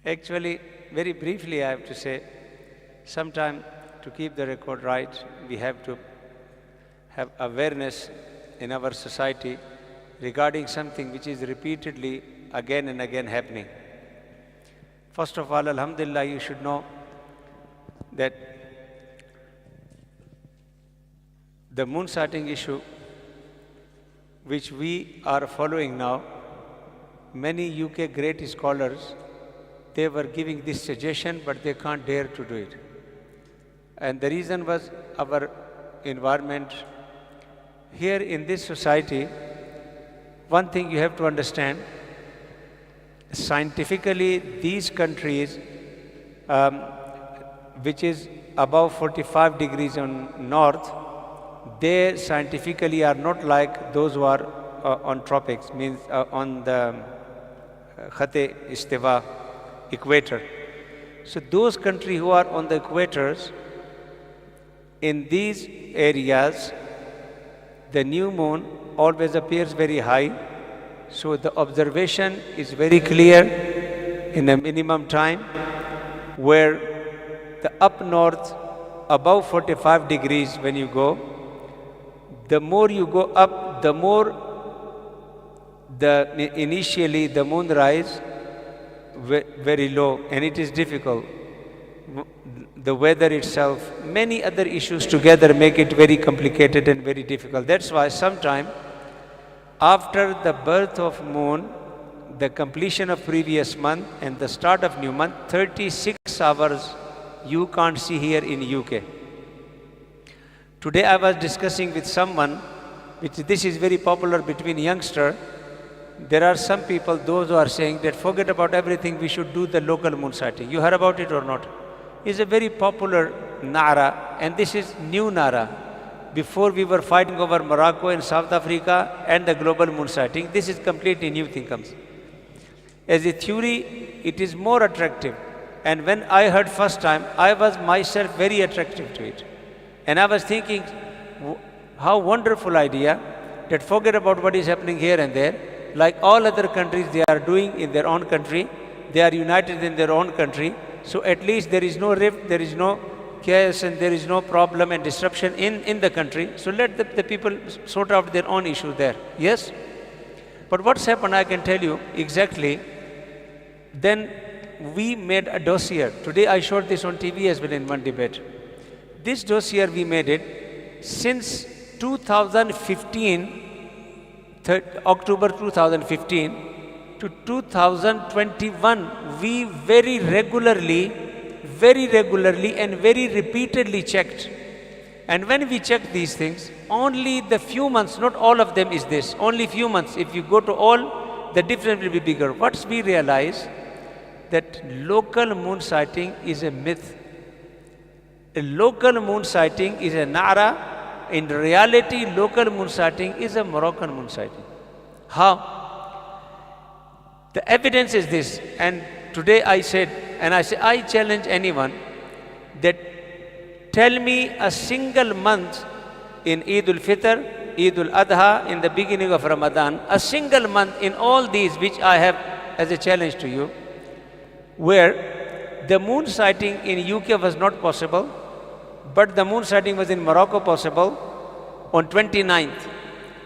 Actually, very briefly I have to say, sometime to keep the record right, we have to have awareness in our society regarding something which is repeatedly again and again happening. First of all, alhamdulillah, you should know that the moon sighting issue which we are following now, many UK great scholars, they were giving this suggestion, but they can't dare to do it. And the reason was our environment. Here in this society, one thing you have to understand, scientifically these countries, which is above 45 degrees on north, they scientifically are not like those who are on tropics, means on the Khate Istiwa equator. So those countries who are on the equators, in these areas, the new moon always appears very high. So the observation is very clear in a minimum time, where the up north, above 45 degrees when you go, the more you go up, the more initially the moon rise very low, and it is difficult. The weather itself, many other issues together make it very complicated and very difficult. That's why sometime after the birth of moon, the completion of previous month and the start of new month, 36 hours you can't see here in UK. Today I was discussing with someone, which this is very popular between youngsters. There are some people, those who are saying that forget about everything, we should do the local moon sighting. You heard about it or not? It's a very popular nara, and this is new nara. Before we were fighting over Morocco and South Africa and the global moon sighting, this is completely new thing comes. As a theory, it is more attractive. And when I heard first time, I was myself very attractive to it. And I was thinking, how wonderful idea that forget about what is happening here and there. Like all other countries, they are doing in their own country. They are united in their own country. So at least there is no rift, there is no chaos, and there is no problem and disruption in the country. So let the people sort out their own issue there. Yes? But what's happened, I can tell you exactly. Then we made a dossier. Today I showed this on TV as well in one debate. This dossier we made it since 2015, October 2015 to 2021, we very regularly and very repeatedly checked. And when we checked these things, only the few months, not all of them is this, only few months. If you go to all, the difference will be bigger. What we realize, that local moon sighting is a myth. A local moon sighting is a nara. In reality, local moon sighting is a Moroccan moon sighting. How? The evidence is this, and today I said, and I challenge anyone that tell me a single month in Eid al-Fitr, Eid al-Adha, in the beginning of Ramadan, a single month in all these which I have as a challenge to you, where the moon sighting in UK was not possible, but the moon sighting was in Morocco possible on 29th.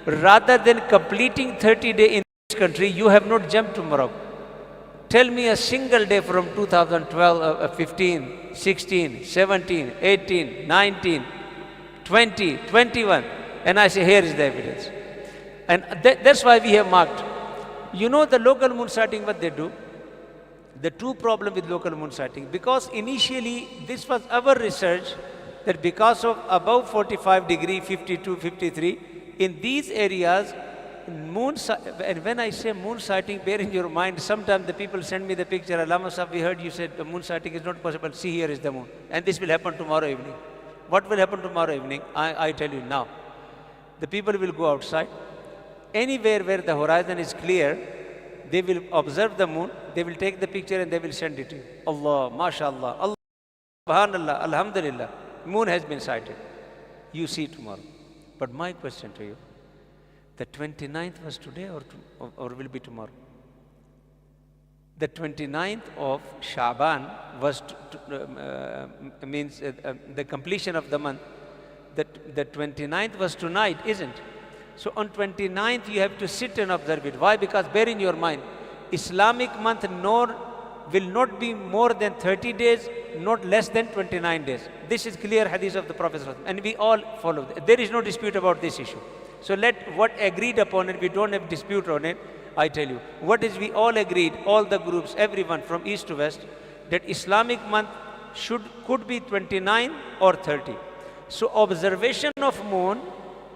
Rather than completing 30 days in this country, you have not jumped to Morocco. Tell me a single day from 2012, 15, 16, 17, 18, 19, 20, 21. And I say, here is the evidence. And that's why we have marked. You know the local moon sighting, what they do? The true problem with local moon sighting, because initially this was our research, that because of above 45 degree, 52, 53, in these areas, and when I say moon sighting, bear in your mind, sometimes the people send me the picture, Allama Sahib, we heard you said the moon sighting is not possible, see here is the moon. And this will happen tomorrow evening. What will happen tomorrow evening? I tell you now. The people will go outside. Anywhere where the horizon is clear, they will observe the moon, they will take the picture and they will send it to you. Allah, mashallah, Allah, subhanallah, alhamdulillah, moon has been sighted. You see tomorrow. But my question to you, the 29th was today or will be tomorrow? The 29th of Shaban was the completion of the month. The 29th was tonight, isn't? So on 29th you have to sit and observe it. Why? Because bear in your mind, Islamic month will not be more than 30 days, not less than 29 days. This is clear hadith of the Prophet and we all follow. There is no dispute about this issue. So let what agreed upon it, we don't have dispute on it. I tell you, what is we all agreed, all the groups, everyone from east to west, that Islamic month could be 29 or 30. So observation of moon,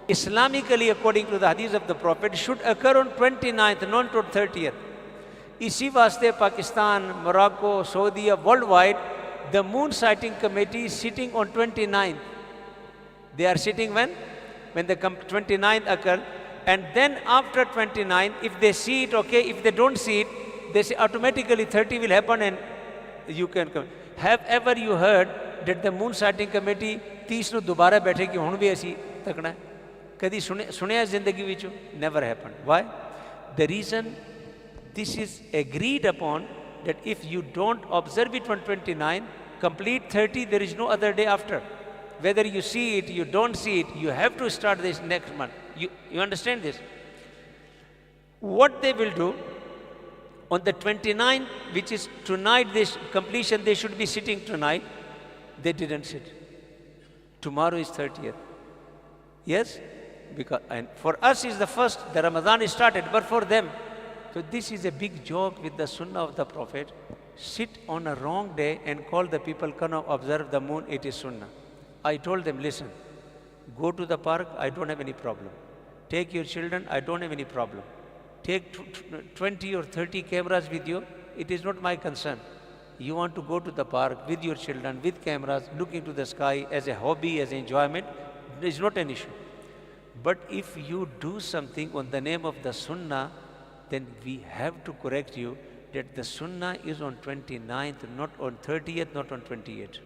Islamically according to the hadith of the Prophet, should occur on 29th, not on 30th. इसी वास्ते Pakistan, Morocco, Saudi, worldwide, the moon sighting committee is sitting on 29th. They are sitting when? When the 29th occurs. And then after 29, if they see it, okay. If they don't see it, they say automatically 30 will happen and you can come. Have ever you heard that the moon sighting committee 30 ਨੂੰ ਦੁਬਾਰਾ ਬੈਠੇ ਕਿ ਹੁਣ ਵੀ ਅਸੀਂ ਤੱਕਣਾ ਹੈ? ਕਦੀ ਸੁਣਿਆ ਜ਼ਿੰਦਗੀ ਵਿੱਚ? Never happened. Why? The reason this is agreed upon that if you don't observe it on 29, complete 30, there is no other day after. Whether you see it, you don't see it, you have to start this next month. You understand this? What they will do, on the 29th, which is tonight, this completion, they should be sitting tonight. They didn't sit. Tomorrow is 30th. Yes? Because, and for us is the first, the Ramadan is started, but for them. So this is a big joke with the Sunnah of the Prophet. Sit on a wrong day and call the people, come observe the moon, it is Sunnah. I told them, listen, go to the park, I don't have any problem. Take your children, I don't have any problem. Take 20 or 30 cameras with you, it is not my concern. You want to go to the park with your children, with cameras, looking to the sky as a hobby, as enjoyment, it is not an issue. But if you do something on the name of the Sunnah, then we have to correct you that the Sunnah is on 29th, not on 30th, not on 28th.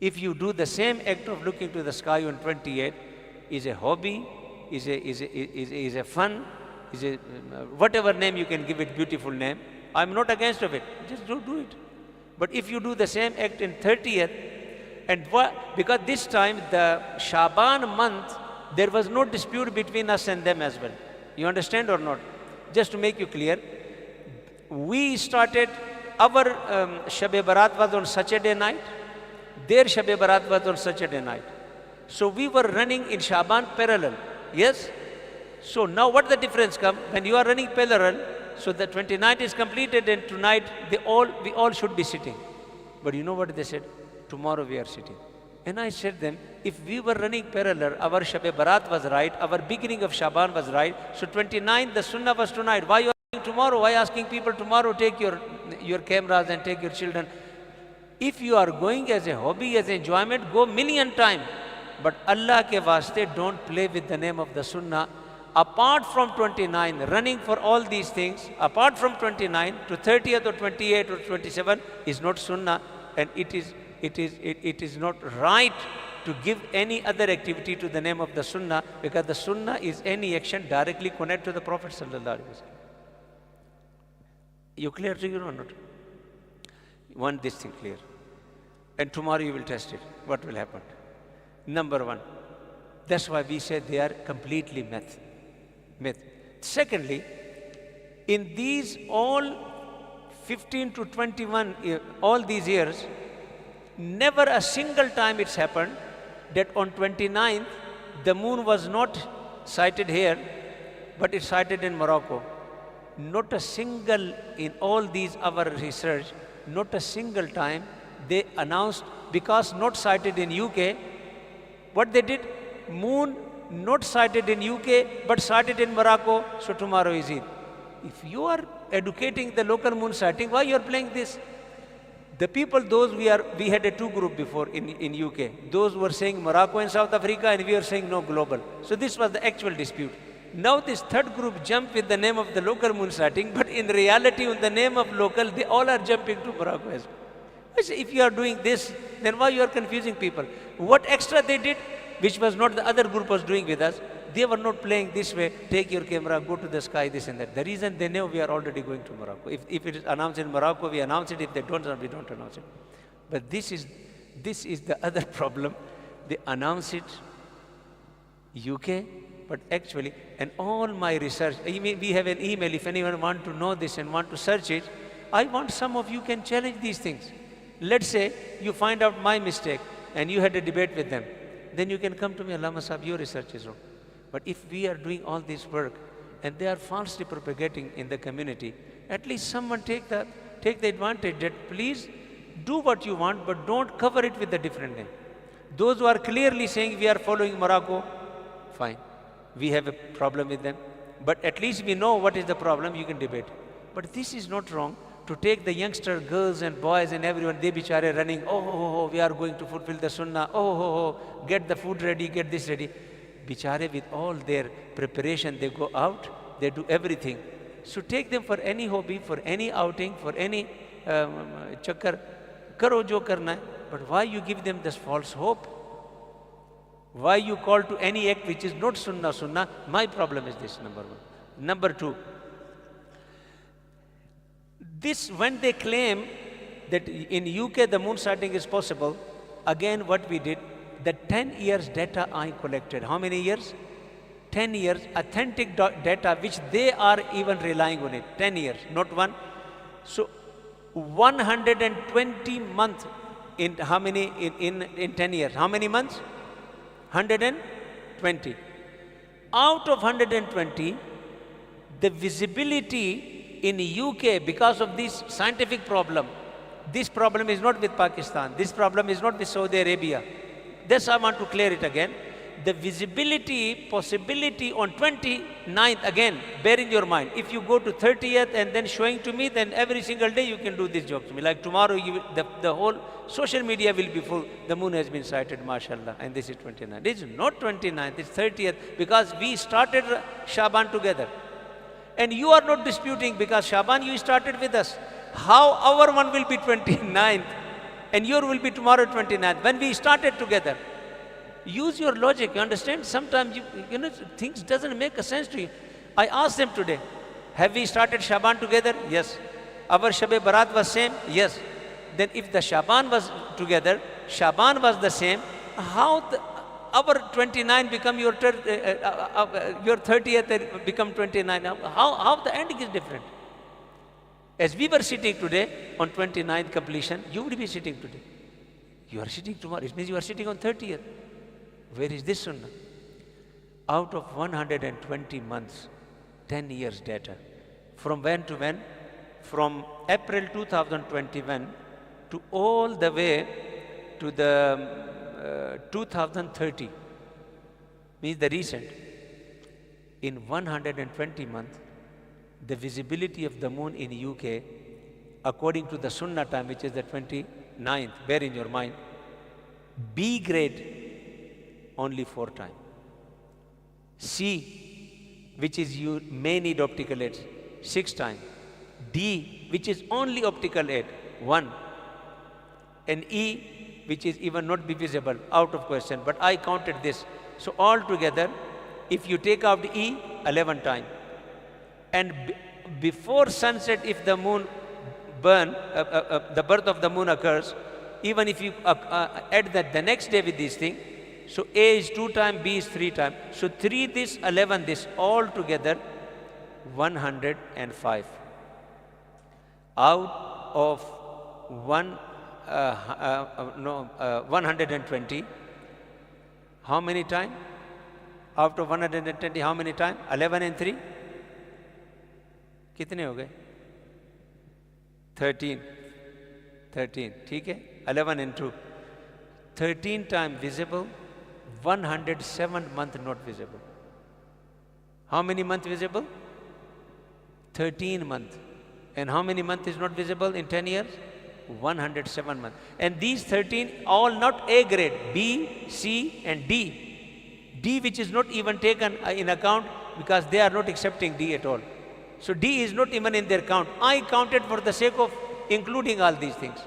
If you do the same act of looking to the sky on 28th, is a hobby, is a fun, is a whatever name you can give it, beautiful name. I'm not against of it. Just do it. But if you do the same act in 30th, and because this time the Shaban month, there was no dispute between us and them as well. You understand or not? Just to make you clear, we started, our Shab-e Barat was on Saturday night, their Shab-e Barat was on Saturday night. So we were running in Shaban parallel. Yes? So now what the difference come? When you are running parallel, so the 29th is completed and tonight we all should be sitting. But you know what they said? Tomorrow we are sitting. And I said them, if we were running parallel, our Shab-e Barat was right, our beginning of Shaban was right, so 29th, the Sunnah was tonight. Why you are asking tomorrow? Why asking people tomorrow take your cameras and take your children? If you are going as a hobby, as enjoyment, go million times. But Allah ke vaste, don't play with the name of the Sunnah. Apart from 29, running for all these things, apart from 29 to 30th or 28 or 27 is not Sunnah, and it is not right to give any other activity to the name of the Sunnah, because the Sunnah is any action directly connected to the Prophet sallallahu alaihi wasallam. You clear to you or not? Want this thing clear. And tomorrow you will test it. What will happen? Number one. That's why we say they are completely myth. Secondly, in these all 15 to 21, all these years, never a single time it's happened that on 29th, the moon was not sighted here, but it's sighted in Morocco. Not a single, in all these our research, not a single time they announced, because not sighted in UK, what they did, moon not sighted in UK, but sighted in Morocco, so tomorrow is Eid. If you are educating the local moon sighting, why you are playing this? The people, we had a two group before in UK. Those were saying Morocco and South Africa, and we were saying no, global. So this was the actual dispute. Now this third group jumped with the name of the local moon sighting, but in reality, in the name of local, they all are jumping to Morocco as well. I say, if you are doing this, then why you are confusing people? What extra they did, which was not the other group was doing with us, They were not playing this way, take your camera, go to the sky, this and that. The reason they know we are already going to Morocco. If it is announced in Morocco, we announce it. If they don't, we don't announce it. But this is the other problem. They announce it, UK, but actually, and all my research, we have an email, if anyone want to know this and want to search it, I want some of you can challenge these things. Let's say you find out my mistake and you had a debate with them. Then you can come to me, Allama Sahib, your research is wrong. But if we are doing all this work and they are falsely propagating in the community, at least someone take the advantage that please do what you want, but don't cover it with a different name. Those who are clearly saying we are following Morocco, fine. We have a problem with them. But at least we know what is the problem, you can debate. But this is not wrong to take the youngster girls and boys and everyone, they bichare running, oh, we are going to fulfill the sunnah, get the food ready, get this ready. Bichare with all their preparation, they go out, they do everything. So take them for any hobby, for any outing, for any chakkar, karo jo karna hai. But why you give them this false hope? Why you call to any act which is not sunnah? My problem is this, number one. Number two, this when they claim that in UK the moon sighting is possible, again what we did, the 10 years data I collected. How many years? 10 years, authentic data which they are even relying on it. 10 years, not one. So 120 months in how many, in 10 years? How many months? 120. Out of 120, the visibility in UK because of this scientific problem, this problem is not with Pakistan, this problem is not with Saudi Arabia. This I want to clear it again. The visibility possibility on 29th, again, bear in your mind, if you go to 30th and then showing to me, then every single day you can do this joke to me. Like tomorrow, the whole social media will be full. The moon has been sighted, mashallah, and this is 29th. It is not 29th, it's 30th, because we started Shaban together. And you are not disputing because Shaban you started with us. How our one will be 29th and your will be tomorrow 29th when we started together? Use your logic, you understand? Sometimes you know things doesn't make a sense to you. I asked them today, have we started Shaban together? Yes. Our Shab-e Barat was same? Yes. Then if the Shaban was together, Shaban was the same, how our 29 become your 30th become 29? How the ending is different? As we were sitting today on 29th completion, you would be sitting today. You are sitting tomorrow. It means you are sitting on 30th. Where is this sunnah? Out of 120 months, 10 years data. From when to when? From April 2021 to all the way to the 2030. Means the recent. In 120 months, the visibility of the moon in UK, according to the sunnah time, which is the 29th, bear in your mind, B grade, only 4 times. C, which is you may need optical aids, 6 times. D, which is only optical aid, 1. And E, which is even not be visible, out of question. But I counted this. So altogether, if you take out E, 11 times. And before sunset, if the moon the birth of the moon occurs, even if you add that the next day with this thing, so A is 2 times, B is 3 times. So 3 this, 11 this, all together 105. Out of 120, how many times? Out of 120, how many times? 11 and 3? कितने हो गए? 13. ठीक है? 11 and 2. 13 times visible, 107 months not visible. How many months visible? 13 months. And how many months is not visible in 10 years? 107 months. And these 13 all not A grade, B, C and D. D which is not even taken in account because they are not accepting D at all. So D is not even in their count. I counted for the sake of including all these things.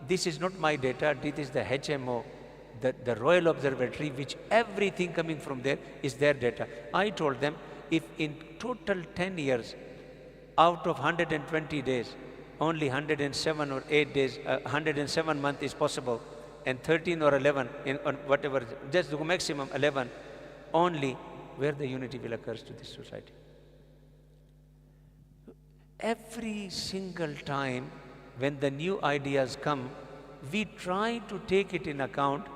This is not my data, this is the HMO. the Royal Observatory, which everything coming from there is their data. I told them, if in total 10 years, out of 120 days, only 107 or 8 days, 107 months is possible, and 13 or 11, or whatever, just the maximum 11, only where the unity will occur to this society. Every single time when the new ideas come, we try to take it in account,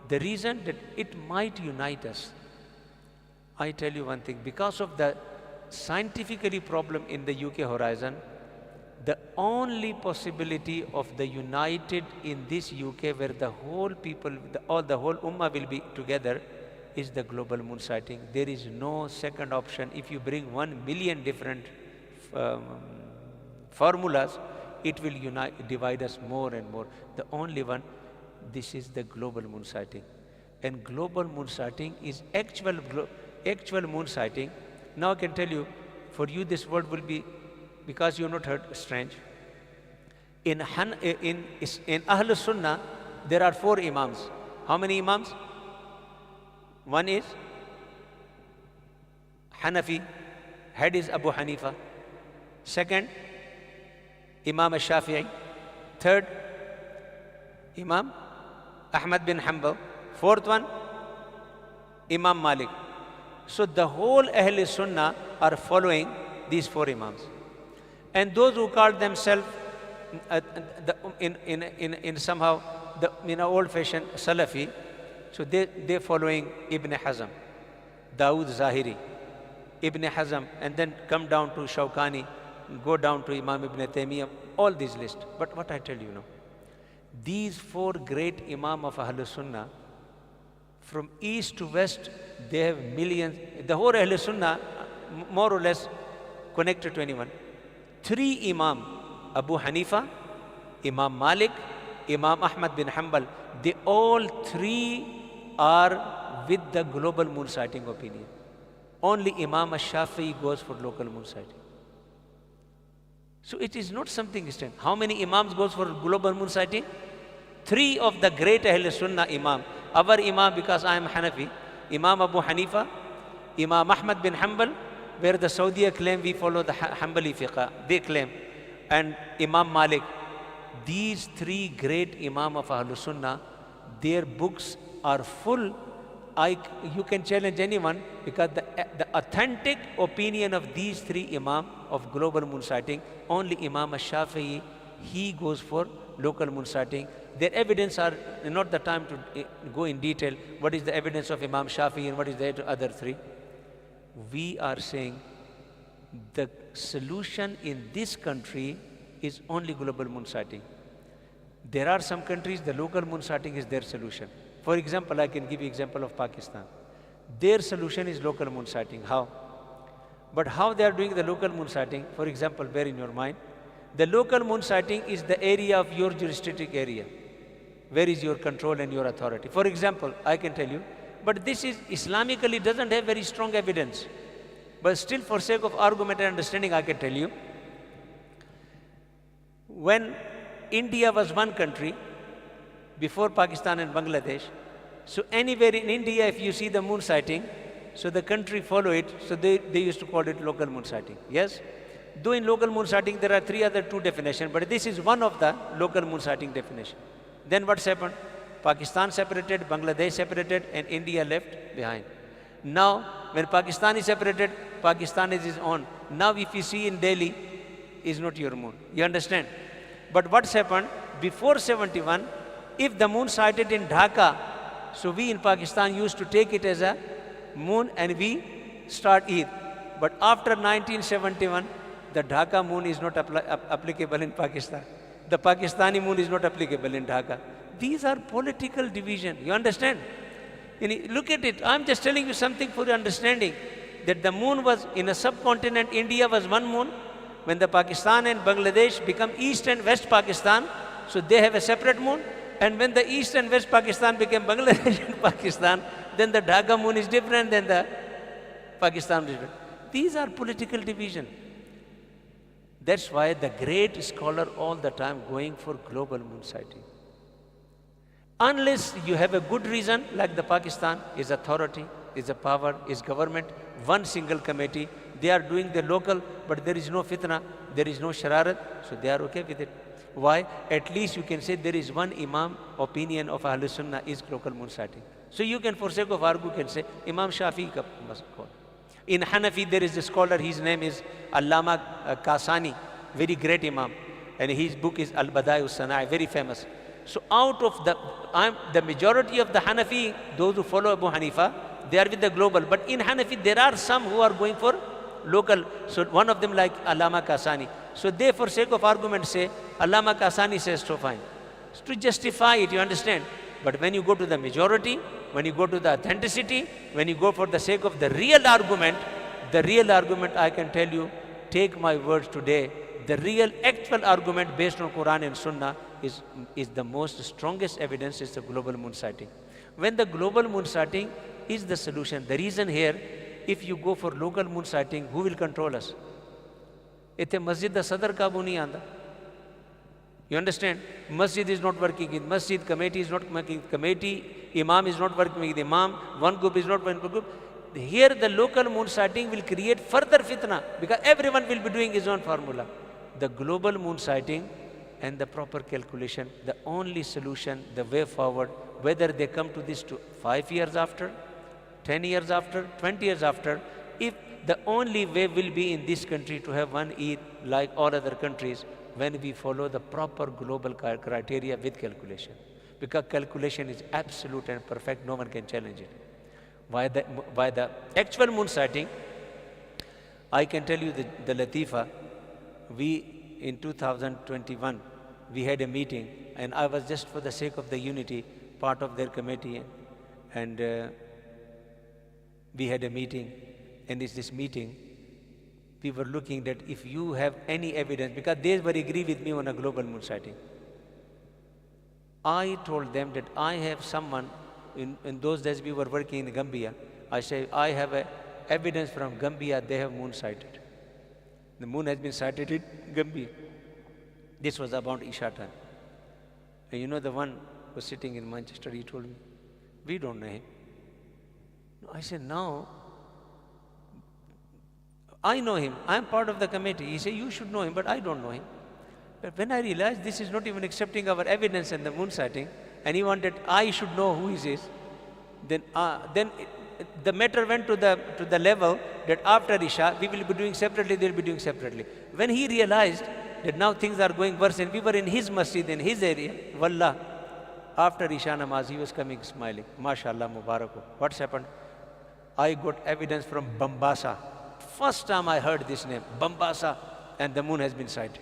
the reason that it might unite us. I tell you one thing, because of the scientifically problem in the UK horizon, the only possibility of the united in this UK where the whole people, the whole ummah will be together, is the global moon sighting. There is no second option. If you bring 1 million different formulas, it will divide us more and more. The only one, this is the global moon sighting. And global moon sighting is actual moon sighting. Now I can tell you, for you this word will be, because you have not heard, strange. In Ahl Sunnah, there are 4 imams. How many imams? One is Hanafi, head is Abu Hanifa. Second, Imam al-Shafi'i. Third, Imam Ahmad bin Hanbal. Fourth one, Imam Malik. So the whole Ahl Sunnah are following these 4 imams. And those who call themselves in somehow the old-fashioned Salafi, so they're following Ibn Hazm, Dawood Zahiri, Ibn Hazm, and then come down to Shawkani, go down to Imam Ibn Taymiyyah, all these lists. But what I tell you now, these 4 great Imam of Ahl Sunnah, from east to west, they have millions. The whole Ahl Sunnah, more or less, connected to anyone. 3 Imam, Abu Hanifa, Imam Malik, Imam Ahmad bin Hanbal, they all 3 are with the global moon sighting opinion. Only Imam al-Shafi'i goes for local moon sighting. So it is not something extent. How many Imams goes for global moon sighting? 3 of the great Ahl Sunnah Imam. Our Imam, because I am Hanafi, Imam Abu Hanifa, Imam Ahmad bin Hanbal, where the Saudi claim we follow the Hanbali fiqh, they claim, and Imam Malik. These 3 great Imam of Ahl Sunnah, their books are full. You can challenge anyone, because the authentic opinion of these 3 Imam of global moon sighting, only Imam al-Shafi'i, he goes for local moon sighting. Their evidence are not the time to go in detail. What is the evidence of Imam Shafi'i and what is the other 3? We are saying the solution in this country is only global moon sighting. There are some countries, the local moon sighting is their solution. For example, I can give you example of Pakistan. Their solution is local moon sighting. How? But how they are doing the local moon sighting, for example, bear in your mind, the local moon sighting is the area of your jurisdictive area. Where is your control and your authority? For example, I can tell you, but this is Islamically doesn't have very strong evidence. But still, for sake of argument and understanding, I can tell you, when India was one country, before Pakistan and Bangladesh, so anywhere in India, if you see the moon sighting, so the country follow it, so they used to call it local moon sighting. Yes? Though in local moon sighting, there are 3 other 2 definitions, but this is one of the local moon sighting definition. Then what's happened? Pakistan separated, Bangladesh separated, and India left behind. Now, when Pakistan is separated, Pakistan is its own. Now, if you see in Delhi, is not your moon. You understand? But what's happened? Before 71, if the moon sighted in Dhaka, so we in Pakistan used to take it as a moon and we start Eid. But after 1971, the Dhaka moon is not applicable in Pakistan. The Pakistani moon is not applicable in Dhaka. These are political division. You understand? Look at it. I'm just telling you something for your understanding. That the moon was in a subcontinent, India was one moon. When the Pakistan and Bangladesh become East and West Pakistan, so they have a separate moon. And when the East and West Pakistan became Bangladesh and Pakistan, then the Dhaka moon is different than the Pakistan is different. These are political division. That's why the great scholar all the time going for global moon sighting. Unless you have a good reason, like the Pakistan is authority, is a power, is government, one single committee, they are doing the local, but there is no fitna, there is no shararat, so they are okay with it. Why? At least you can say there is one Imam opinion of Ahlul Sunnah is local moon sighting. So you can, for sake of argue, can say Imam Shafi ka must call. In Hanafi there is a scholar, his name is Allama Kasani, very great Imam, and his book is Al-Badai Us-Sana'i, very famous. So out of the majority of the Hanafi, those who follow Abu Hanifa, they are with the global. But in Hanafi, there are some who are going for local. So one of them like Allama Kasani. So they, for sake of argument, say, Allama Kasani says so fine. So to justify it, you understand. But when you go to the majority, when you go to the authenticity, when you go for the sake of the real argument, I can tell you, take my words today, the real actual argument based on Quran and Sunnah is the most strongest evidence is the global moon sighting. When the global moon sighting is the solution, the reason here, if you go for local moon sighting, who will control us? Ite masjid da sadar kabu nahi aanda. You understand? Masjid is not working with masjid, committee is not working with committee, imam is not working with imam, one group is not working with group. Here the local moon sighting will create further fitna because everyone will be doing his own formula. The global moon sighting and the proper calculation, the only solution, the way forward, whether they come to this 5 years after, 10 years after, 20 years after, if the only way will be in this country to have one Eid like all other countries when we follow the proper global criteria with calculation. Because calculation is absolute and perfect, no one can challenge it. By the actual moon sighting, I can tell you the Latifa, in 2021, we had a meeting and I was just for the sake of the unity, part of their committee, and we had a meeting, and in this meeting, we were looking that if you have any evidence, because they were agree with me on a global moon sighting. I told them that I have someone, in those days we were working in Gambia, I say, I have evidence from Gambia, they have moon sighted. The moon has been sighted in Gambia. This was about Isha time. And you know the one who was sitting in Manchester, he told me, we don't know him. I said, no, I know him. I am part of the committee. He said, you should know him, but I don't know him. But when I realized this is not even accepting our evidence and the moon sighting, and he wanted I should know who he is, then the matter went to the level that after Isha, we will be doing separately, they will be doing separately. When he realized that now things are going worse, and we were in his masjid, in his area, wallah, after Isha namaz, he was coming smiling. MashaAllah, Mubarak. What's happened? I got evidence from Bambasa. First time I heard this name, Bambasa, and the moon has been sighted.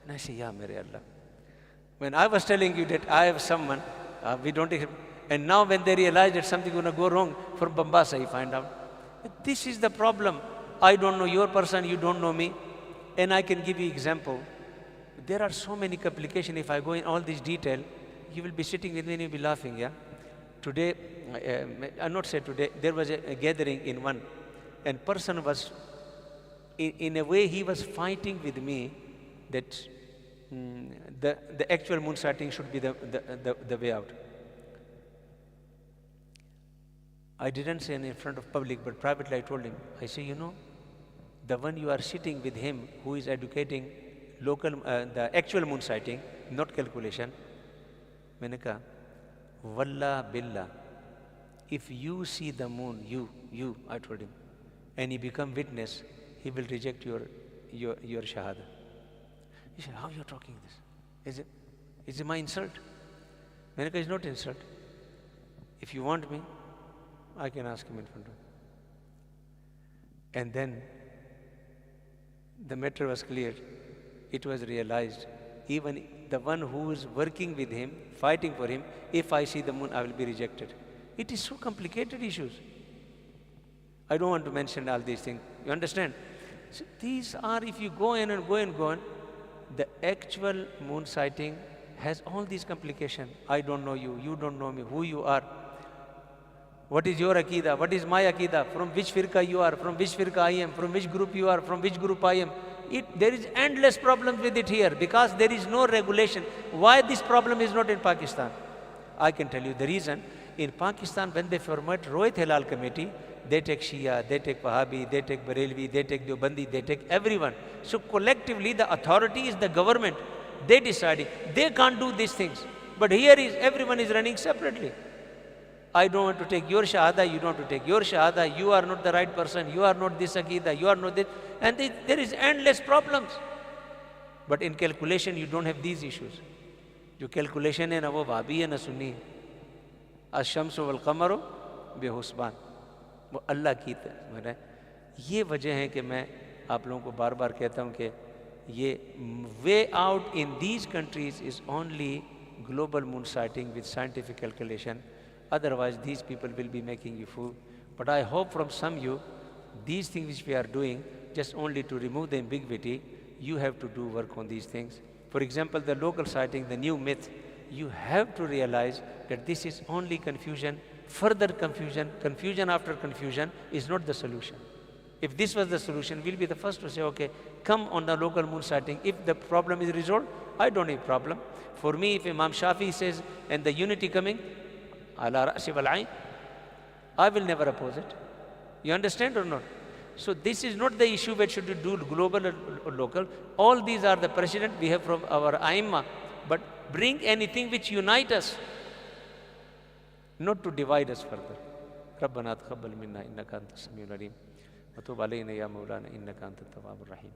And I say, Ya Mere Allah. When I was telling you that I have someone, we don't, and now when they realize that something is going to go wrong, from Bambasa you find out. This is the problem. I don't know your person, you don't know me. And I can give you example. There are so many complications. If I go in all this detail, you will be sitting with me and you'll be laughing, yeah? Today, I'll not say today, there was a gathering in one, and person was, in a way, he was fighting with me that the actual moon sighting should be the way out. I didn't say in front of public, but privately I told him, I say, you know, the one you are sitting with him who is educating the actual moon sighting, not calculation, मैंने कहा, Wallah billah, if you see the moon, you, I told him, and he become witness, he will reject your shahada. He said, how are you talking this? Is it my insult? मैंने कहा, it's not insult. If you want me, I can ask him in front of him. And then the matter was clear. It was realized. Even the one who is working with him, fighting for him, if I see the moon, I will be rejected. It is so complicated issues. I don't want to mention all these things. You understand? So these are, if you go in and go and go on, the actual moon sighting has all these complications. I don't know you, you don't know me, who you are. What is your Aqidah? What is my Aqidah? From which firqa you are? From which firqa I am? From which group you are? From which group I am? There is endless problems with it here because there is no regulation. Why this problem is not in Pakistan? I can tell you the reason. In Pakistan, when they formed Rohit Hilal Committee, they take Shia, they take Wahhabi, they take Barelvi, they take Deobandi, they take everyone. So collectively, the authority is the government. They decided. They can't do these things. But here is everyone is running separately. I don't want to take your shahada, you don't want to take your shahada, you are not the right person, you are not this aqidah, you are not this. And there is endless problems. But in calculation, you don't have these issues. जो calculation है ना वो वाबी है ना सुन्नी है. अशम्स वल क़मर बेहुस्बान, वो अल्लाह की तरह है. ये वजह है कि मैं आप लोगों को बार बार कहता हूँ कि ये way out in these countries is only global moon sighting with scientific calculation. Otherwise, these people will be making you fool. But I hope from some you, these things which we are doing, just only to remove the ambiguity, you have to do work on these things. For example, the local sighting, the new myth, you have to realize that this is only confusion, further confusion. Confusion after confusion is not the solution. If this was the solution, we'll be the first to say, okay, come on the local moon sighting. If the problem is resolved, I don't have a problem. For me, if Imam Shafi says, and the unity coming, ala ra'si wal ayn, I will never oppose it. You understand or not? So this is not the issue which should do global or local. All these are the precedent we have from our Aimma. But bring anything which unite us, not to divide us further. ربنا تقبل منا إنك أنت السميع العليم وتب علينا يا مولانا إنك أنت التواب الرحيم.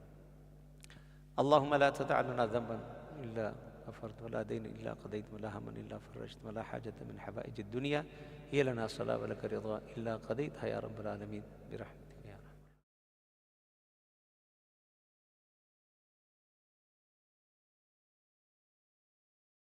اللهم لا تدع لنا ذنبا إلا غفرت ولا دين إلا قضيت ولا هما إلا فرجت ولا حاجة من حوائج الدنيا هي لنا صلاة ولك رضا إلا قضيتها يا رب العالمين برحمتك.